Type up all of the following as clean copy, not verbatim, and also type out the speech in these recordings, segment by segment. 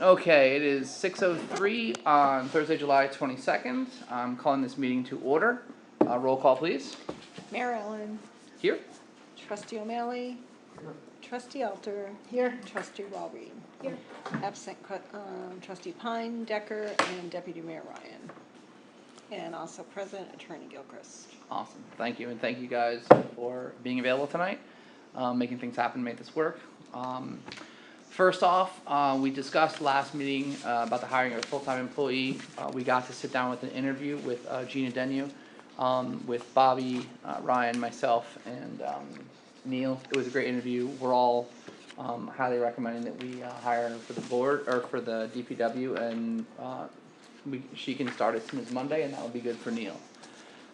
Okay, it is 6:03 on Thursday, July 22nd. I'm calling this meeting to order. Roll call, please. Mayor Allen. Here. Trustee O'Malley. Trustee Alter. Here. Trustee Walreed. Here. Absent Trustee Pine, Decker, and Deputy Mayor Ryan. And also present Attorney Gilchrist. Awesome. Thank you, and thank you guys for being available tonight, making things happen, make this work. First off, we discussed last meeting about the hiring of a full-time employee. We got to sit down with an interview with Gina Denu, with Bobby, Ryan, myself, and Neil. It was a great interview. We're all highly recommending that we hire her for the board or for the DPW, and she can start as soon as Monday, and that would be good for Neil.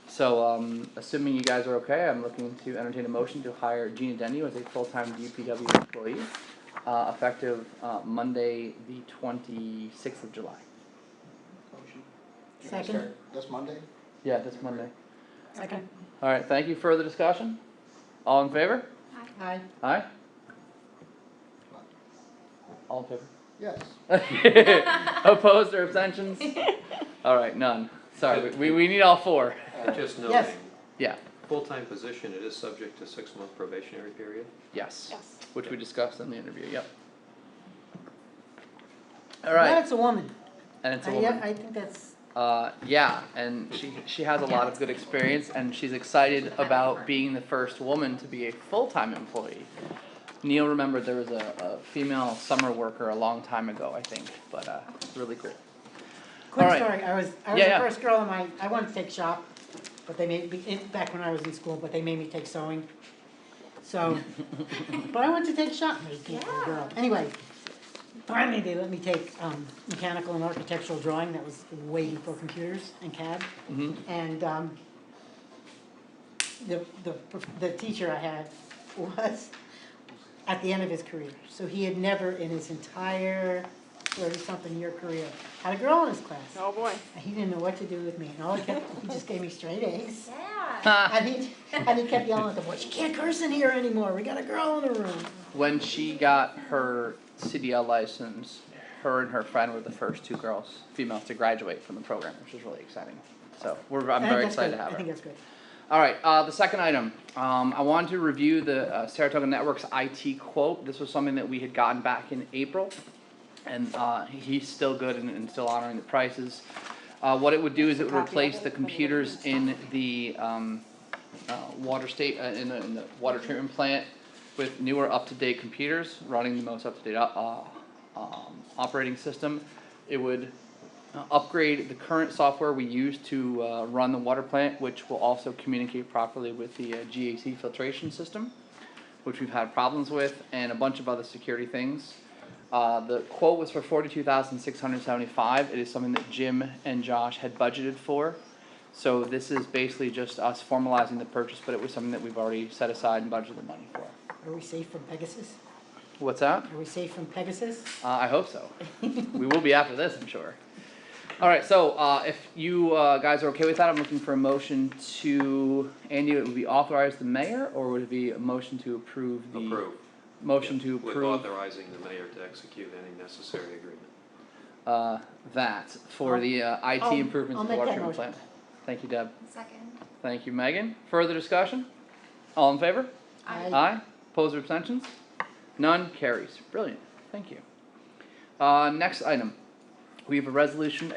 So, assuming you guys are okay, I'm looking to entertain a motion to hire Gina Denu as a full-time DPW employee. Effective Monday, the 26th of July. Motion. Second. This Monday? Yeah, this Monday. Second. All right, thank you. Further discussion? All in favor? Aye. Aye? All in Yes. favor? Opposed or abstentions? All right, none. Sorry, we need all four. Just Yes. noting, Yeah, full-time position, it is subject to 6-month probationary period. yes. Yes. Which we discussed in the interview, yep. All Glad right, it's a woman. and it's a Yeah, woman. I think that's, Yeah, and she has a lot of good experience, and she's excited about being the first woman to be a full-time employee. Neil remembered there was a female summer worker a long time ago, I think, but it's really cool. quick All right. story, I was Yeah. the first girl in I wanted to take shop, but they made me, back when I was in school, but they made me take sewing. So, but I wanted to take shop, and they can't be a girl. Anyway, finally they let me take mechanical and architectural drawing, that was way before computers and CAD. Mm-hmm. And the teacher I had was at the end of his career. So he had never in his entire 30-something year career had a girl in his class. Oh, boy. And he didn't know what to do with me. And he just gave me straight A's. Yeah. And he kept yelling at the boys, "You can't curse in here anymore. We got a girl in the room." When she got her CDL license, her and her friend were the first two females to graduate from the program, which is really exciting. So I'm very excited to have I think her. that's good. All right, the second item, I wanted to review the Saratoga Network's IT quote. This was something that we had gotten back in April, and he's still good and still honoring the prices. What it would do is it would replace the computers in the in the water treatment plant with newer up-to-date computers running the most up-to-date operating system. It would upgrade the current software we use to run the water plant, which will also communicate properly with the GAC filtration system, which we've had problems with, and a bunch of other security things. The quote was for $42,675. It is something that Jim and Josh had budgeted for. So this is basically just us formalizing the purchase, but it was something that we've already set aside and budgeted the money for. Are we safe from Pegasus? What's that? Are we safe from Pegasus? I hope so. We will be after this, I'm sure. All right, so if you guys are okay with that, I'm looking for a motion to, Andy, it would be authorize the mayor, or would it be a motion to approve the? Approve. Motion Yeah, to with approve. authorizing the mayor to execute any necessary agreement. That for the IT improvements I'll of the make water that treatment motion. plant. Thank you, Deb. Second. Thank you, Megan. Further discussion? All in favor? Aye. Aye. Opposed or abstentions? None. Carries. Brilliant. Thank you. Next item. We have a resolution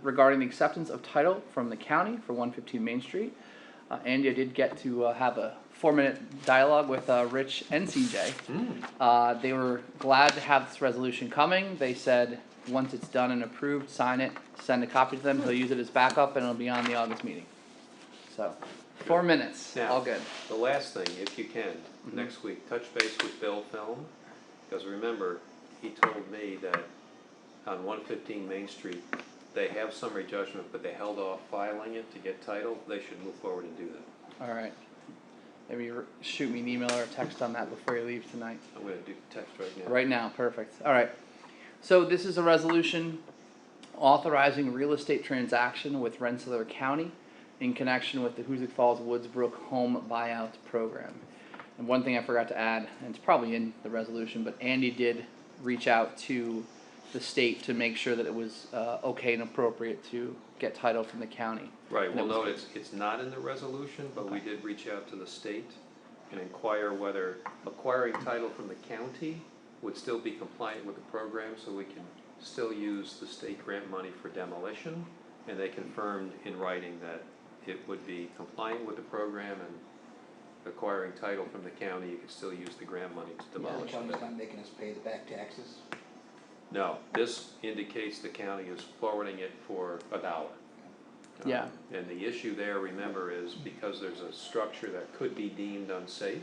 regarding the acceptance of title from the county for 115 Main Street. Andy, I did get to have a 4-minute dialogue with Rich and CJ. They were glad to have this resolution coming. They said once it's done and approved, sign it, send a copy to them. He'll use it as backup, and it'll be on the August meeting. So, 4 minutes. Now, All good. The last thing, if you can, next week, touch base with Bill Film, because remember, he told me that on 115 Main Street, they have summary judgment, but they held off filing it to get title. They should move forward and do that. All right. Maybe shoot me an email or a text on that before you leave tonight. I'm going to do text right now. Right now, perfect. All right. So this is a resolution authorizing real estate transaction with Rensselaer County in connection with the Hoosick Falls Woodsbrook Home Buyout Program. And one thing I forgot to add, and it's probably in the resolution, but Andy did reach out to the state to make sure that it was, okay and appropriate to get title from the county. Right, And well, it no, was- it's not in the resolution, but we did reach out to the state and inquire whether acquiring title from the county would still be compliant with the program, so we can still use the state grant money for demolition. And they confirmed in writing that it would be compliant with the program, and acquiring title from the county, you could still use the grant money to The demolish county's it. not making us pay the back taxes. No, this indicates the county is forwarding it for $1. Yeah. And the issue there, remember, is because there's a structure that could be deemed unsafe,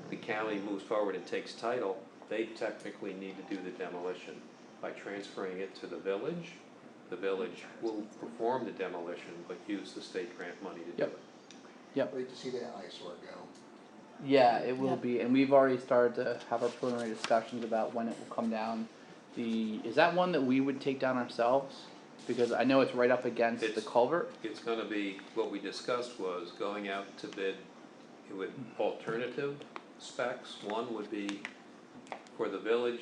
the county moves forward and takes title, they technically need to do the demolition. By transferring it to the village will perform the demolition, but use the state grant money to do Yep. it. Wait to see that eyesore go. Yeah, it will Yeah. be, and we've already started to have our preliminary discussions about when it will come down. Is that one that we would take down ourselves? Because I know it's right up against the It's- culvert. It's gonna be, what we discussed was going out to bid with alternative specs. One would be for the village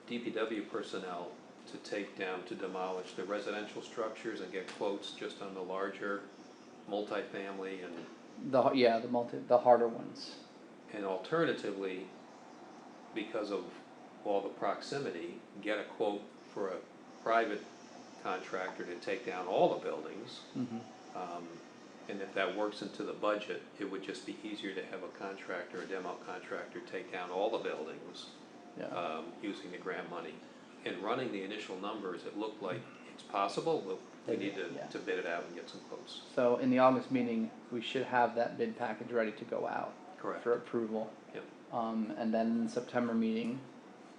DPW personnel to take down, to demolish the residential structures and get quotes just on the larger multifamily, The harder ones. and alternatively, because of all the proximity, get a quote for a private contractor to take down all the buildings. Mm-hmm. And if that works into the budget, it would just be easier to have a contractor, a demo contractor, take down all the buildings, Yeah. using the grant money. And running the initial numbers, it looked like it's possible, but we need Yeah. to bid it out and get some quotes. So in the August meeting, we should have that bid package ready to go out Correct. for approval. Yep. And then in the September meeting,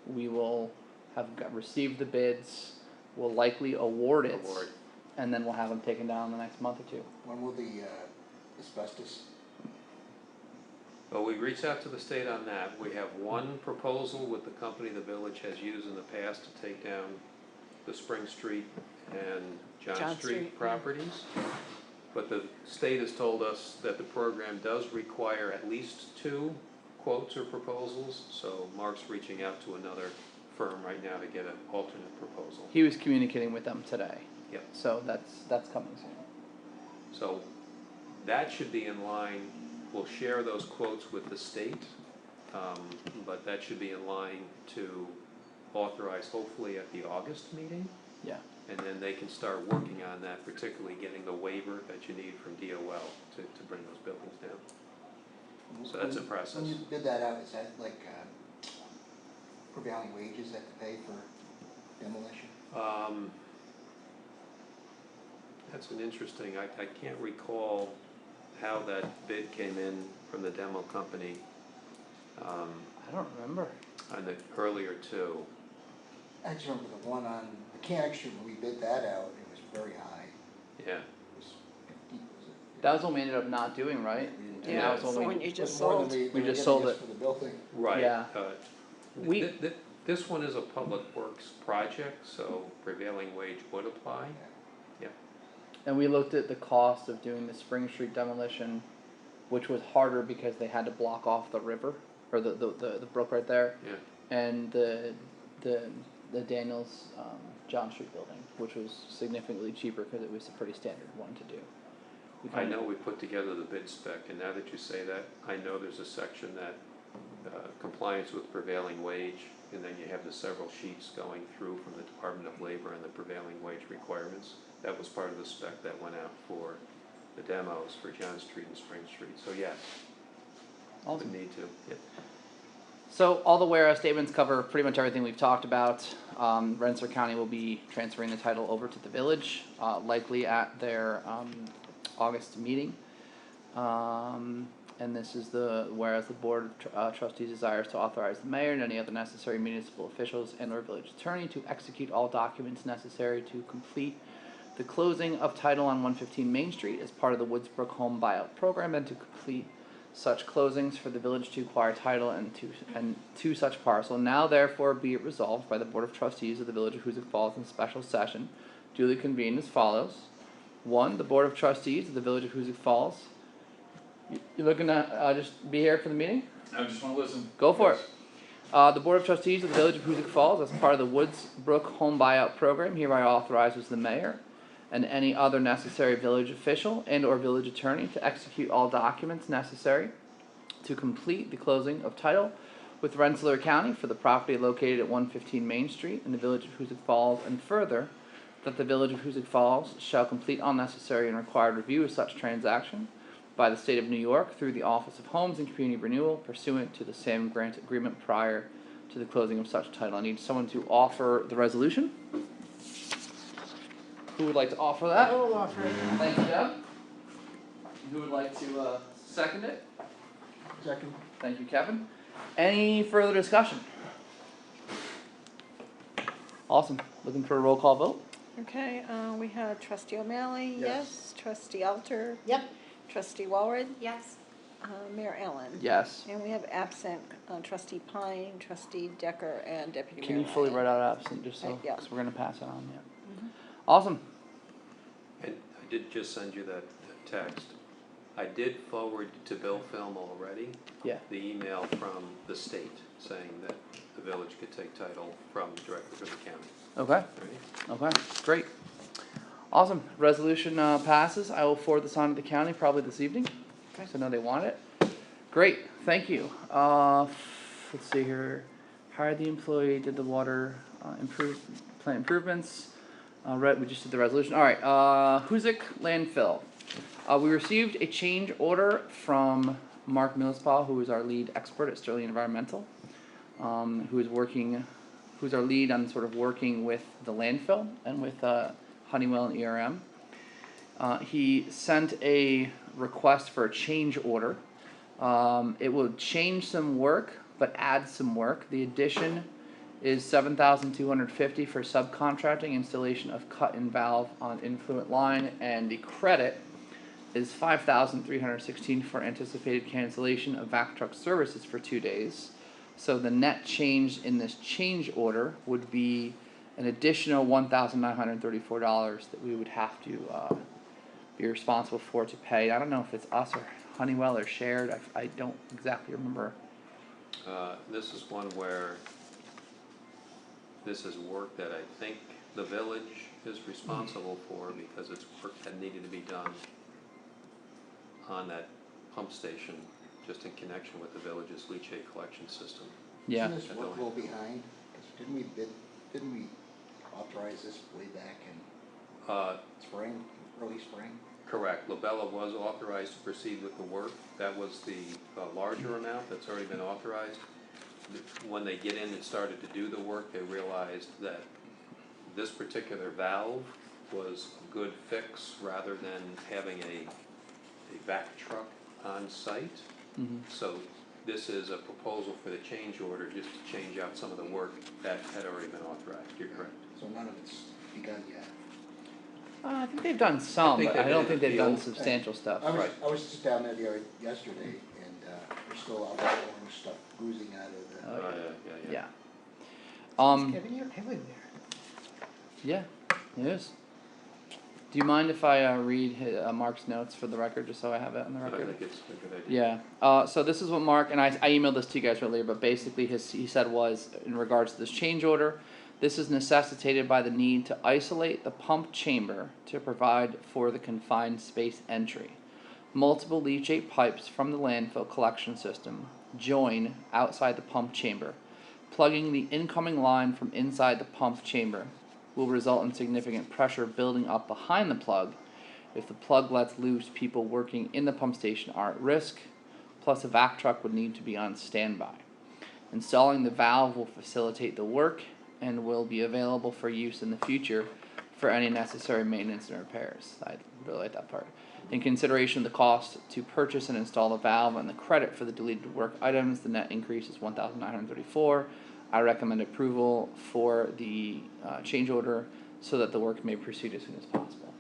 we will have received the bids, we'll likely award it. Award. And then we'll have them taken down in the next month or two. When will the asbestos? Well, we reached out to the state on that. We have one proposal with the company the village has used in the past to take down the Spring Street and John John Street Street, yeah. properties. But the state has told us that the program does require at least 2 quotes or proposals, so Mark's reaching out to another firm right now to get an alternate proposal. He was communicating with them today. Yep. So that's coming soon. So that should be in line, we'll share those quotes with the state, but that should be in line to authorize hopefully at the August meeting. Yeah. And then they can start working on that, particularly getting the waiver that you need from DOL to bring those buildings down. So that's a process. When you bid that out, is that like prevailing wages that to pay for demolition? That's an interesting, I can't recall how that bid came in from the demo company, I don't remember. on the earlier 2. I just remember the one on Mechanic Street, when we bid that out, it was very high. Yeah, It was 50, was it? That was what we ended up not doing, right? We didn't do And that. that was the when one we, you just It was more than sold. they We were just giving sold us it. For the building. right. Yeah. We- This one is a public works project, so prevailing wage would apply. and we looked at the cost of doing the Spring Street demolition, which was harder because they had to block off the river, or the brook right there. Yeah. And the Daniels, John Street building, which was significantly cheaper because it was a pretty standard one to do. We I kinda- know we put together the bid spec, and now that you say that, I know there's a section that compliance with prevailing wage, and then you have the several sheets going through from the Department of Labor and the prevailing wage requirements. That was part of the spec that went out for the demos for John Street and Spring Street, so yes, we Awesome. need to, yeah. So all the whereas statements cover pretty much everything we've talked about. Rensselaer County will be transferring the title over to the village, likely at their August meeting. And this is whereas the Board of Trustees desires to authorize the mayor and any other necessary municipal officials and or village attorney to execute all documents necessary to complete the closing of title on 115 Main Street as part of the Woodsbrook Home Buyout Program, and to complete such closings for the village to acquire title and to such parcel. Now therefore be it resolved by the Board of Trustees of the Village of Hoosick Falls in special session duly convened as follows. 1, the Board of Trustees of the Village of Hoosick Falls. You looking to just be here for the meeting? I just wanna listen. Go for Yes. The Board of Trustees of the Village of Hoosick Falls, as part of the Woods Brook Home Buyout Program, hereby authorizes the mayor and any other necessary village official and or village attorney to execute all documents necessary to complete the closing of title with Rensselaer County for the property located at 115 Main Street in the Village of Hoosick Falls, and further, that the Village of Hoosick Falls shall complete all necessary and required review of such transaction by the State of New York through the Office of Homes and Community Renewal pursuant to the same grant agreement prior to the closing of such title. I need someone to offer the resolution. Who would like to offer that? I will offer it. Thank you, Deb. Who would like to second it? Second. Thank you, Kevin. Any further discussion? Awesome. Looking for a roll call vote? Okay, we have trustee O'Malley, Yes. yes, trustee Alter, Yep, trustee Walred, Yes. Mayor Allen. Yes. And we have absent trustee Pine, trustee Decker, and deputy mayor Can you fully Ryan. write out absent just so, Yeah. because we're gonna pass it on, yeah. Awesome. And I did just send you that text. I did forward to Bill Film already Yeah. the email from the state saying that the village could take title from directly from the county. Okay. Right? Okay. Great. Awesome. Resolution passes. I will forward this on to the county probably this evening. Okay. So I know they want it. Great. Thank you. Let's see here. Hired the employee, did the water plant improvements. We just did the resolution. All right. Hoosick landfill. We received a change order from Mark Millspaw, who is our lead expert at Sterling Environmental, who's our lead on sort of working with the landfill and with Honeywell and ERM. He sent a request for a change order. It will change some work, but add some work. The addition is $7,250 for subcontracting installation of cut-in valve on influent line, and the credit is $5,316 for anticipated cancellation of vac truck services for 2 days. So the net change in this change order would be an additional $1,934 that we would have to be responsible for to pay. I don't know if it's us or Honeywell or shared. I don't exactly remember. This is one where this is work that I think the village is responsible for because it's work that needed to be done on that pump station, just in connection with the village's leachate collection system. Yeah. Isn't this work a little behind? 'Cause didn't we authorize this way back in spring, early spring? Correct. Labella was authorized to proceed with the work. That was the larger amount that's already been authorized. When they get in and started to do the work, they realized that this particular valve was a good fix rather than having a vac truck on site. Mm-hmm. So this is a proposal for the change order, just to change out some of the work that had already been authorized. You're correct. So none of it's begun yet. I think they've done some, think but they I don't did think the they've done field. substantial stuff. Right. I was just down there yesterday, and we're still out there orange stuff oozing out of the. Oh, Yeah. Yeah. Kevin, you're everywhere. Yeah, it is. Do you mind if I read Mark's notes for the record, just so I have it on the I record? think it's a good idea. Yeah. So this is what Mark, and I emailed this to you guys earlier, but basically he said was, in regards to this change order, this is necessitated by the need to isolate the pump chamber to provide for the confined space entry. Multiple leachate pipes from the landfill collection system join outside the pump chamber. Plugging the incoming line from inside the pump chamber will result in significant pressure building up behind the plug. If the plug lets loose, people working in the pump station are at risk, plus a vac truck would need to be on standby. Installing the valve will facilitate the work and will be available for use in the future for any necessary maintenance and repairs. I really like that part. In consideration of the cost to purchase and install the valve and the credit for the deleted work items, the net increase is $1,934. I recommend approval for the change order so that the work may proceed as soon as possible.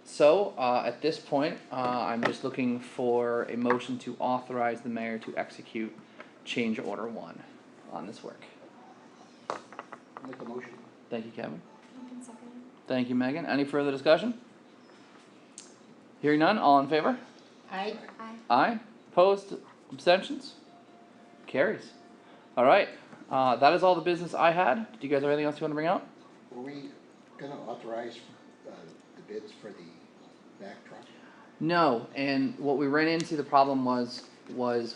So at this point, I'm just looking for a motion to authorize the mayor to execute change order 1 on this work. Make a motion. Thank you, Kevin. You can second. Thank you, Megan. Any further discussion? Hearing none, all in favor? I, Aye. Aye. Opposed? Abstentions? Carries. All right, that is all the business I had. Do you guys have anything else you want to bring up? Were we gonna authorize, the bids for the back truck? No, and what we ran into, the problem was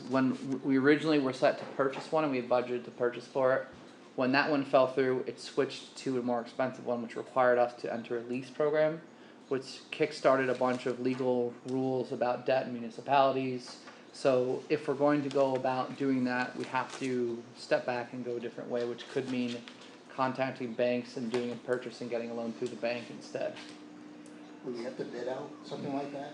when we originally were set to purchase one and we had budgeted to purchase for it, when that one fell through, it switched to a more expensive one, which required us to enter a lease program, which kickstarted a bunch of legal rules about debt in municipalities. So if we're going to go about doing that, we have to step back and go a different way, which could mean contacting banks and doing a purchase and getting a loan through the bank instead. Will you have to bid out something like that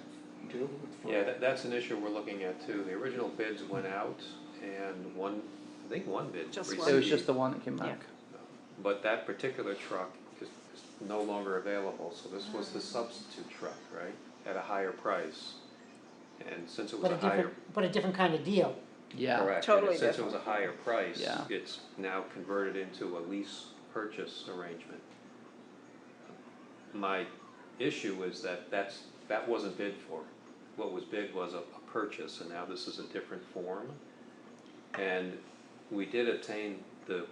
too? for- Yeah, that's an issue we're looking at too. The original bids went out and one bid Just received. one. It was just the one that came back. But that particular truck is no longer available, so this was the substitute truck, right? At a higher price. And since it was a higher. But a different kind of deal. Yeah. Correct. Totally And since it was a higher price, Yeah. it's now converted into a lease purchase arrangement. My issue is that wasn't bid for. What was bid was a purchase, and now this is a different form. And we did obtain the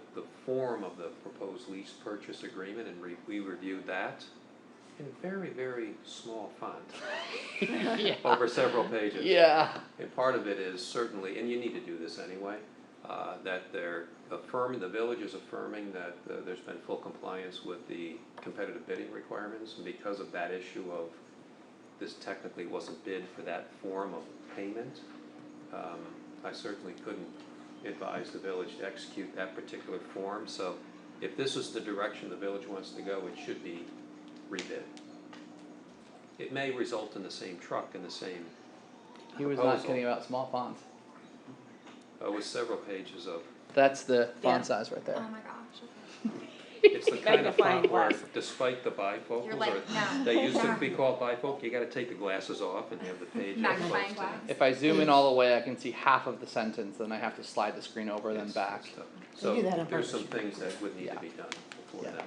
form of the proposed lease purchase agreement, and we reviewed that in very, very small font Yeah. over several pages. Yeah. And part of it is certainly, and you need to do this anyway, that they're affirming, the village is affirming that there's been full compliance with the competitive bidding requirements, and because of that issue of this technically wasn't bid for that form of payment, I certainly couldn't advise the village to execute that particular form, so if this is the direction the village wants to go, it should be rebid. It may result in the same truck and the same He was proposal. not kidding about small fonts. With several pages of, That's the font Yeah. size right there. Oh my gosh. it's the kind of Magnifying font where, glass. despite the bifocals, You're like, or no. they used to no. be called bifocal, you gotta take the glasses off and have the page up Magnifying close to glass. If I zoom in all the way, I can see half of the sentence, then I have to slide the screen over, then Yes, back. that's tough. They do that on So there's purpose. some things that would need to Yeah. be done before Yeah. that.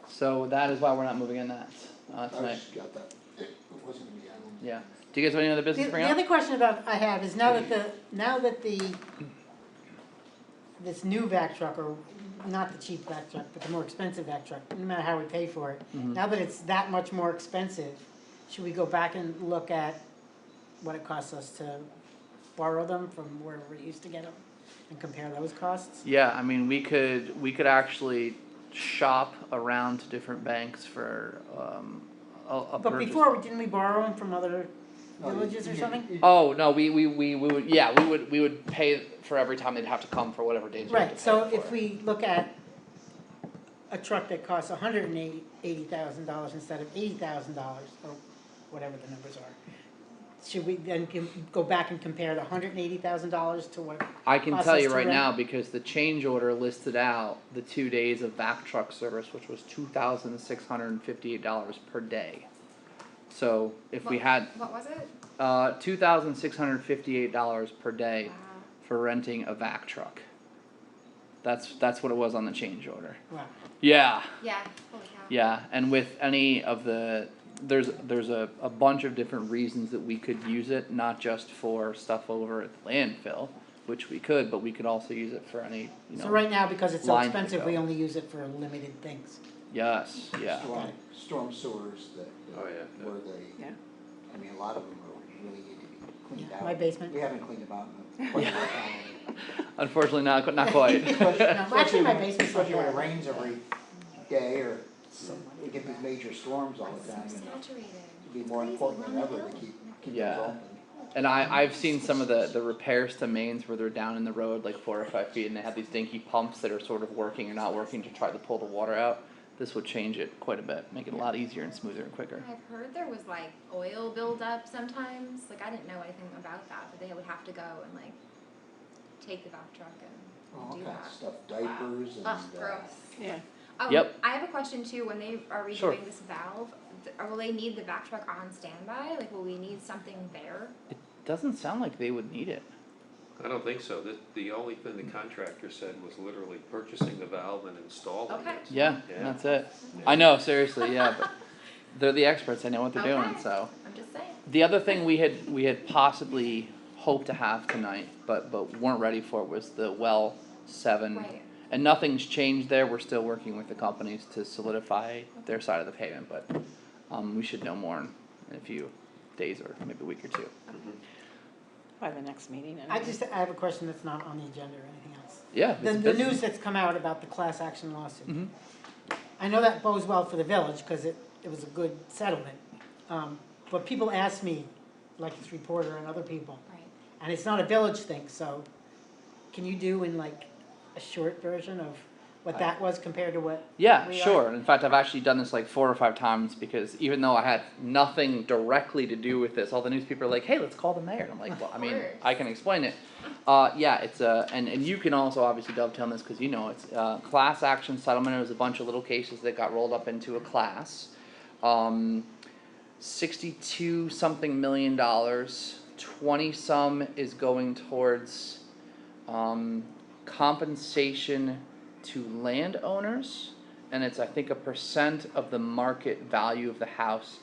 So that is why we're not moving in that I tonight. just got that, it wasn't gonna be on. Yeah. Do you guys have any other business to bring The up? other question I have is now that this new vac truck, or not the cheap vac truck, but the more expensive vac truck, no matter how we pay for it, Mhm. now that it's that much more expensive, should we go back and look at what it costs us to borrow them from wherever we used to get them and compare those costs? Yeah, I mean, we could actually shop around to different banks for a But purchase. before, didn't we borrow them from other No, you- villages or you- something? you- Oh no, we would, yeah, we would pay for every time they'd have to come for whatever days we had to Right, pay so for if it. we look at a truck that costs $180,000 instead of $80,000, or whatever the numbers are, should we then go back and compare the $180,000 to what? I can costs tell us you to right rent? now, because the change order listed out the 2 days of vac truck service, which was $2,658 per day. So if we What- had What was it? $2,658 per day Wow. for renting a vac truck. That's what it was on the change order. Wow. Yeah, Yeah. Holy cow. yeah, and with any of the, there's a bunch of different reasons that we could use it, not just for stuff over at the landfill, which we could, but we could also use it for any, you know. So right now, because it's so line expensive, we pickup. only use it for limited things. Yes, yeah. Storm sewers that, Oh, yeah. where they, Yeah. I mean, a lot of them are really need to be cleaned Yeah, out. my basement. We haven't cleaned them out in quite a long time. Unfortunately, not quite. Actually, my basement's not Especially when it bad. rains every day, or we get these major storms all the time, and Saturated. it'd be more important than ever to keep Yeah. those open. And I've seen some of the repairs to mains where they're down in the road like 4 or 5 feet, and they have these dinky pumps that are sort of working or not working to try to pull the water out. This would change it quite a bit, make it a lot easier and smoother and quicker. I've heard there was like oil buildup sometimes. Like I didn't know anything about that, but they would have to go and like take the vac truck All and do kinds of that. stuff, diapers and, Ugh, gross. Yeah. Yep. I have a question too. When they are redoing Sure. this valve, will they need the vac truck on standby? Like, will we need something there? It doesn't sound like they would need it. I don't think so. The only thing the contractor said was literally purchasing the valve and installing Okay. it. Yeah, Yeah. that's it. I know, seriously, yeah, but they're the experts, they know what they're doing, Okay. so. I'm just saying. The other thing we had possibly hoped to have tonight, but weren't ready for was the well 7. Right. And nothing's changed there, we're still working with the companies to solidify their side of the payment, but, we should know more in a few days or maybe a week or two. By the next meeting. I anyway. have a question that's not on the agenda or anything else. Yeah. The, it's the busy. news that's come out about the class action lawsuit. Mhm. I know that bodes well for the village, cause it was a good settlement. But people ask me, like this reporter and other people, Right. and it's not a village thing, so can you do in like a short version of what that was compared to what? Yeah, we sure. are? In fact, I've actually done this like 4 or 5 times because even though I had nothing directly to do with this, all the news people are like, "Hey, let's call the mayor." And I'm like, "Well, I mean, course. I can explain it." Yeah, it's and you can also obviously dovetail on this because you know it's class action settlement. It was a bunch of little cases that got rolled up into a class. 62 something $million, 20 some is going towards compensation to landowners, and it's I think a percent of the market value of the house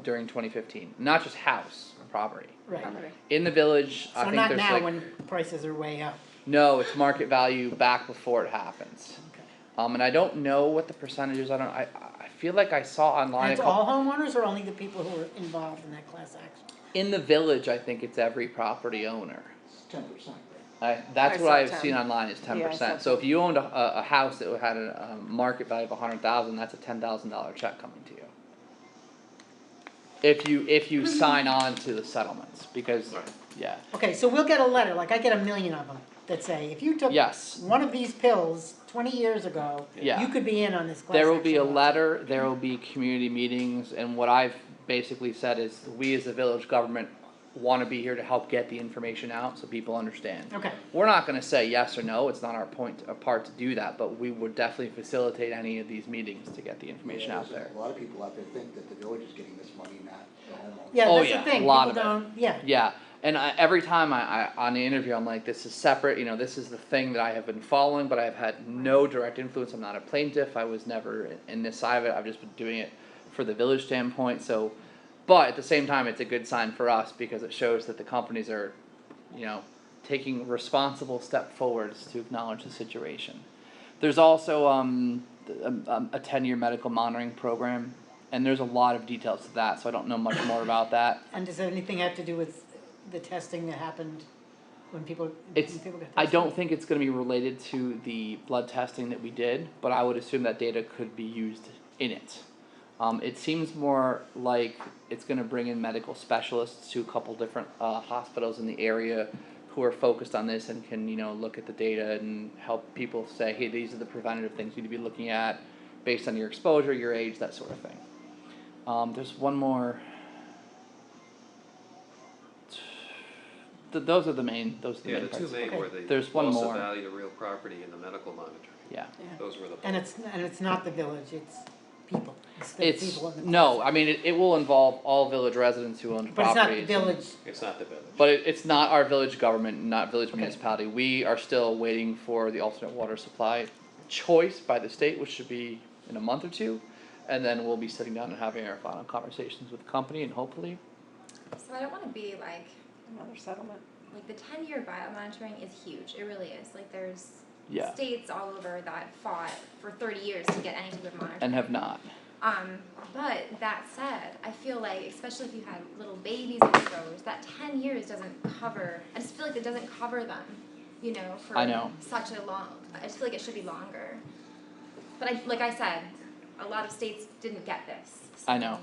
during 2015. Not just house property. Right, In the village, I so think not there's now like when prices are way up. no, it's market value back before it happens. Okay. And I don't know what the percentage is. I feel like I saw online And a it's couple, all homeowners or only the people who are involved in that class action? in the village. I think it's every property owner. It's 10%, right? That's I what saw I've 10. seen online is 10%. Yeah, I saw So if you owned a house that had a market value of $100,000, that's a $10,000 check coming to you. If you sign on to the settlements, because yeah, Okay, so we'll get a letter, like I get a million of them, that say, if you took yes, one of these pills 20 years ago, Yeah. you could be in on this class there will be a action lawsuit. letter. There will be community meetings, and what I've basically said is we as a village government want to be here to help get the information out so people understand. Okay, We're not going to say yes or no. It's not our part to do that, but we would definitely facilitate any of these meetings to get the information Yeah, out there. A lot of people out there think that the village is getting this money, not the homeowner. yeah, Oh, that's yeah, the thing, a lot people of it. don't, yeah, Yeah, and every time I on the interview, I'm like, this is separate. You know, this is the thing that I have been following, but I've had no direct influence. I'm not a plaintiff. I was never in this side of it. I've just been doing it for the village standpoint. So, but at the same time, it's a good sign for us because it shows that the companies are, you know, taking responsible step forwards to acknowledge the situation. There's also a 10-year medical monitoring program, and there's a lot of details to that. So I don't know much more about that. and does anything have to do with the testing that happened when people got tested? I don't think it's going to be related to the blood testing that we did, but I would assume that data could be used in it. It seems more like it's going to bring in medical specialists to a couple different hospitals in the area who are focused on this and can, you know, look at the data and help people say, hey, these are the preventative things you need to be looking at based on your exposure, your age, that sort of thing. There's one more. Those are the main. Those are the Yeah, main the two parts. main Okay. were the There's one loss more. of value to real property and the medical monitoring. Yeah. Those were the. And it's not the village, it's people, it's the It's people in the class. no. I mean, it will involve all village residents who own But it's not the properties. village, It's not the village. But it's not our village government, not village Okay. municipality. We are still waiting for the alternate water supply choice by the state, which should be in a month or two, and then we'll be sitting down and having our final conversations with the company, and hopefully, So I don't wanna be like Another settlement. the 10-year biomonitoring is huge, it really is, like there's yeah, states all over that fought for 30 years to get any type of monitoring. and have not. But that said, I feel like, especially if you had little babies exposed, that 10 years doesn't cover, I just feel like it doesn't cover them, you know, for I know. such a long, I just feel like it should be longer. But like I said, a lot of states didn't get this. I know,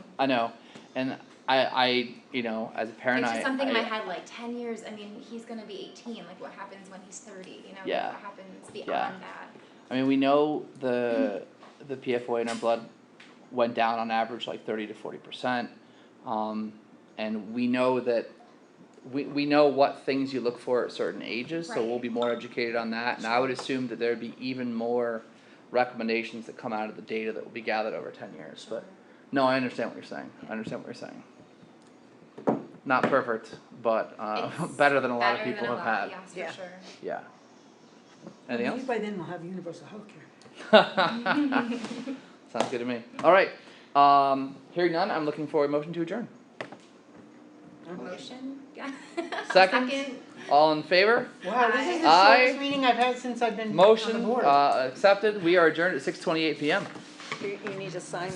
and I, you know, as a parent, It's just something in my I head, like 10 years, I mean, he's gonna be 18, like what happens when he's 30, you know, Yeah. like what happens beyond Yeah. that. I mean, we know the PFOA in our blood went down on average like 30 to 40%, and we know that we know what things you look for at certain ages, so we'll Right. be more educated on that. And I would assume that there'd be even more recommendations that come out of the data that will be gathered over 10 years. But no, I understand what you're saying. Not perfect, but It's better than a lot of Better people than a have lot, had. yes, Yeah. for sure. Yeah. Anything else? maybe by then we'll have universal healthcare. Sounds good to me. All right. Hearing none, I'm looking for a motion to adjourn. Motion? Yeah. Second? All in favor? Wow, this is the Aye. shortest meeting I've had since I've been on the Motion, board. accepted. We are adjourned at 6:28 PM. You need to sign